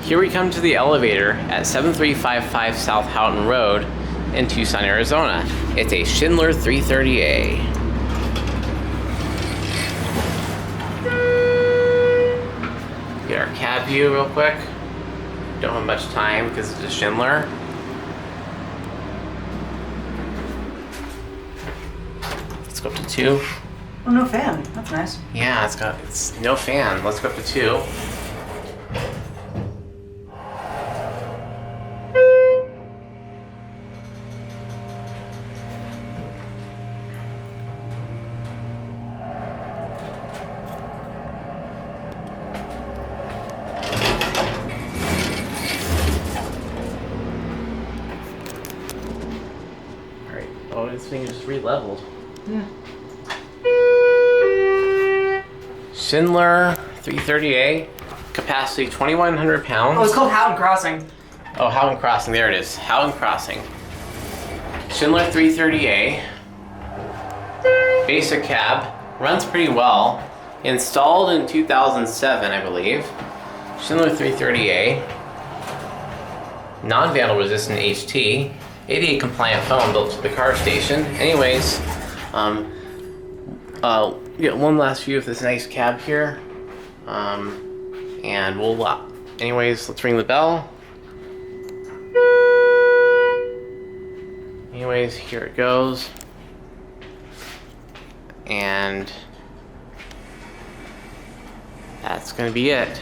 Here we come to the elevator at 7355 South Houghton Road in Tucson, Arizona. It's a Schindler 330A. Get our cab view real quick. Don't have much time because it's a Schindler. Let's go up to 2. Oh, no fan. That's nice. Yeah, it's no fan. Let's go up to 2. Alright, oh, this thing just re-leveled. Yeah. Schindler 330A, capacity 2,100 pounds. Oh, it's called Houghton Crossing. Oh, Houghton Crossing, there it is. Houghton Crossing. Schindler 330A. Basic cab. Runs pretty well. Installed in 2007, I believe. Schindler 330A. Non-vandal resistant HT. ADA compliant phone built to the car station. Anyways, get one last view of this nice cab here. And we'll, anyways, let's ring the bell. Anyways, here it goes. And that's gonna be it.